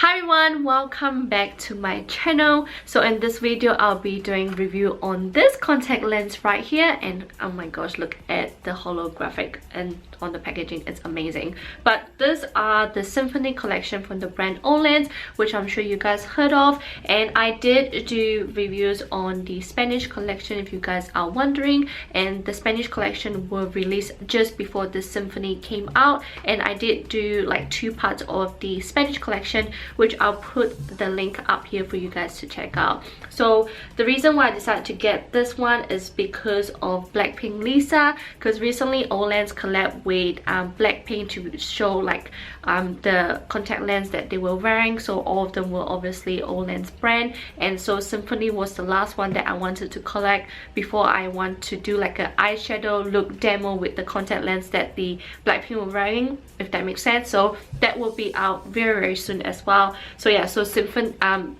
Hi everyone, welcome back to my channel. So in this video I'll be doing review on this contact lens right here, and oh my gosh, look at the holographic and on the packaging, it's amazing. But these are the Symphony collection from the brand Olens, which I'm sure you guys heard of, and I did do reviews on the Spanish collection if you guys are wondering, and the Spanish collection were released just before the Symphony came out, and I did do like 2 parts of the Spanish collection, which I'll put the link up here for you guys to check out. So the reason why I decided to get this one is because of Blackpink Lisa, because recently Olens collab with Blackpink to show like the contact lens that they were wearing, so all of them were obviously Olens brand, and so Symphony was the last one that I wanted to collect before I want to do like an eyeshadow look demo with the contact lens that the Blackpink were wearing, if that makes sense. So that will be out very soon as well. So yeah, so Symphony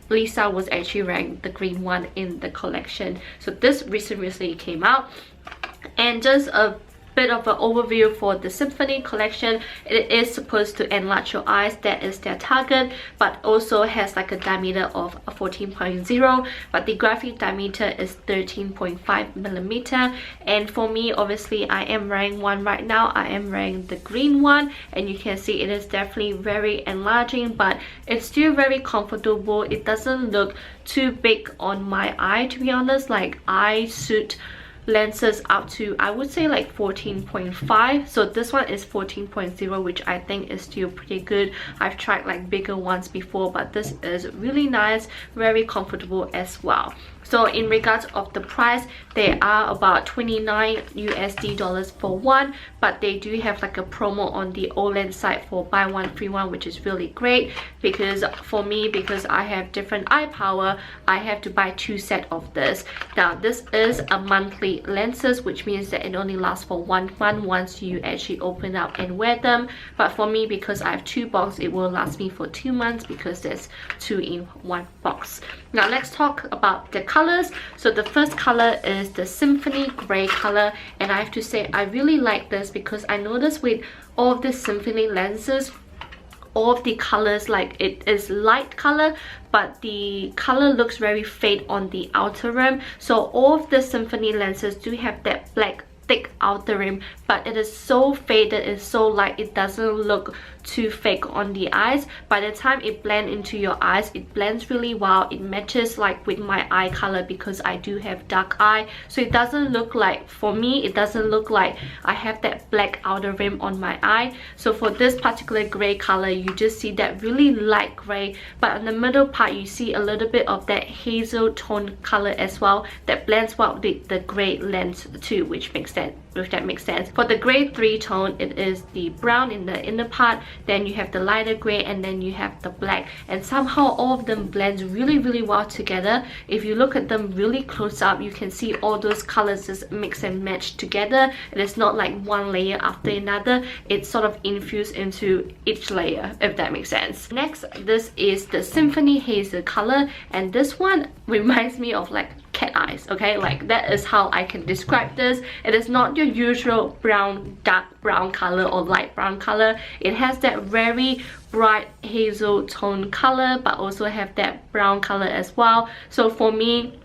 Lisa was actually wearing the green one in the collection, so this recently came out. And just a bit of an overview for the Symphony collection, it is supposed to enlarge your eyes, that is their target, but also has like a diameter of 14.0, but the graphic diameter is 13.5 millimeter. And for me, obviously I am wearing one right now. I am wearing the green one, and you can see it is definitely very enlarging, but it's still very comfortable. It doesn't look too big on my eye, to be honest. Like I suit lenses up to, I would say, like 14.5, so this one is 14.0, which I think is still pretty good. I've tried like bigger ones before, but this is really nice, very comfortable as well. So in regards of the price, they are about 29 USD dollars for one, but they do have like a promo on the Olens site for buy one free one, which is really great, because for me, because I have different eye power, I have to buy 2 sets of this. Now this is a monthly lenses, which means that it only lasts for 1 month once you actually open up and wear them, but for me, because I have 2 boxes, it will last me for 2 months because there's 2 in 1 box. Now let's talk about the colors. So the first color is the Symphony gray color, and I have to say I really like this because I noticed with all of the Symphony lenses, all of the colors, like it is light color, but the color looks very fade on the outer rim. So all of the Symphony lenses do have that black thick outer rim, but it is so faded, it's so light, it doesn't look too fake on the eyes. By the time it blends into your eyes, it blends really well. It matches like with my eye color because I do have dark eye, so it doesn't look like, for me, it doesn't look like I have that black outer rim on my eye. So for this particular gray color, you just see that really light gray, but in the middle part you see a little bit of that hazel tone color as well that blends well with the gray lens too, which makes sense, if that makes sense. For the gray 3 tone, it is the brown in the inner part, then you have the lighter gray, and then you have the black, and somehow all of them blends really well together. If you look at them really close up, you can see all those colors just mix and match together. It is not like one layer after another, it's sort of infused into each layer, if that makes sense. Next, this is the Symphony Hazel color, and this one reminds me of like cat eyes, okay? Like that is how I can describe this. It is not your usual brown, dark brown color or light brown color. It has that very bright hazel tone color, but also have that brown color as well. So for me,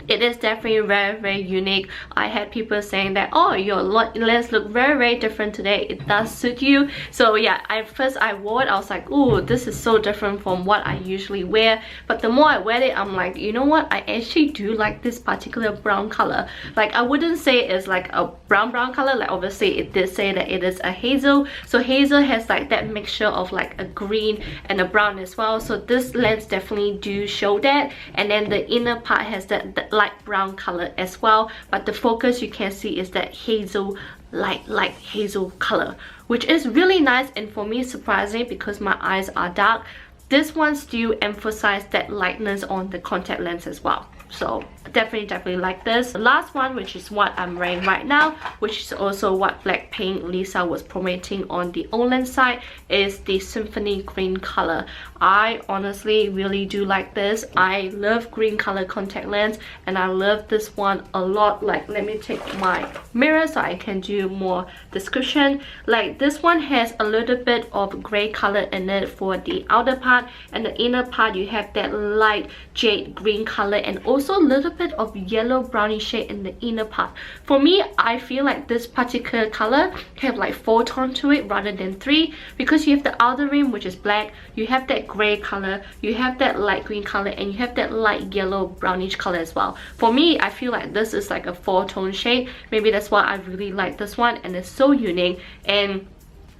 it is definitely very unique. I had people saying that, oh, your lens look very different today. It does suit you. So yeah, first I wore it, I was like, oh, this is so different from what I usually wear. But the more I wear it, I'm like, you know what, I actually do like this particular brown color. Like I wouldn't say it's like a brown color, like obviously it did say that it is a hazel, so hazel has like that mixture of like a green and a brown as well, so this lens definitely do show that. And then the inner part has that light brown color as well, but the focus you can see is that hazel, light hazel color, which is really nice. And for me, surprising, because my eyes are dark, this one still emphasizes that lightness on the contact lens as well. So definitely like this. The last one, which is what I'm wearing right now, which is also what Blackpink Lisa was promoting on the Olens side, is the Symphony green color. I honestly really do like this. I love green color contact lens, and I love this one a lot. Like, let me take my mirror so I can do more description. Like, this one has a little bit of gray color in it for the outer part, and the inner part you have that light jade green color, and also a little bit of yellow brownish shade in the inner part. For me, I feel like this particular color have like 4 tones to it rather than 3, because you have the outer rim, which is black, you have that gray color, you have that light green color, and you have that light yellow brownish color as well. For me, I feel like this is like a 4-tone shade. Maybe that's why I really like this one, and it's so unique. And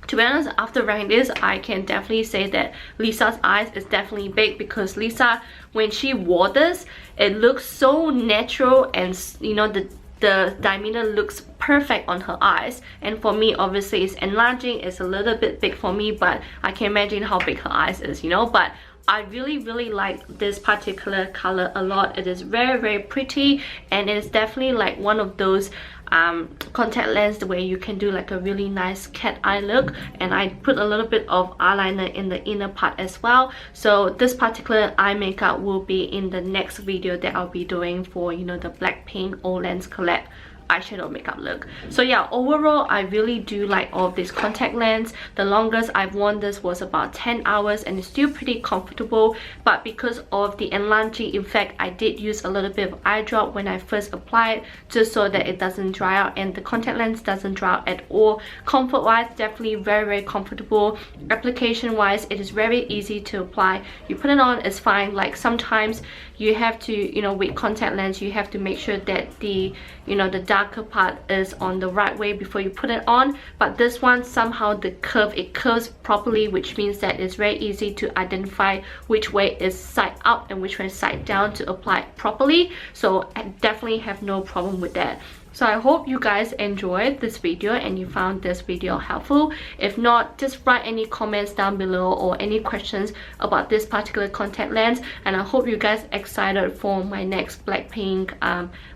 to be honest, after wearing this, I can definitely say that Lisa's eyes is definitely big, because Lisa, when she wore this, it looks so natural, and you know, the diameter looks perfect on her eyes. And for me, obviously it's enlarging, it's a little bit big for me, but I can imagine how big her eyes is, you know. But I really like this particular color a lot. It is very pretty, and it is definitely like one of those contact lens where you can do like a really nice cat eye look. And I put a little bit of eyeliner in the inner part as well. So this particular eye makeup will be in the next video that I'll be doing for, you know, the Blackpink Olens collab eyeshadow makeup look. So yeah, overall I really do like all of this contact lens. The longest I've worn this was about 10 hours, and it's still pretty comfortable. But because of the enlarging effect, I did use a little bit of eye drop when I first applied, just so that it doesn't dry out, and the contact lens doesn't dry out at all. Comfort wise, definitely very comfortable. Application wise, it is very easy to apply. You put it on, it's fine. Like, sometimes you have to, you know, with contact lens, you have to make sure that the, you know, the darker part is on the right way before you put it on. But this one, somehow the curve, it curves properly, which means that it's very easy to identify which way is side up and which way is side down to apply it properly. So I definitely have no problem with that. So I hope you guys enjoyed this video and you found this video helpful. If not, just write any comments down below or any questions about this particular contact lens. And I hope you guys excited for my next Blackpink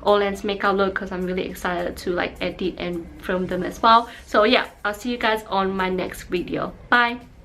Olens makeup look, because I'm really excited to like edit and film them as well. So yeah, I'll see you guys on my next video. Bye!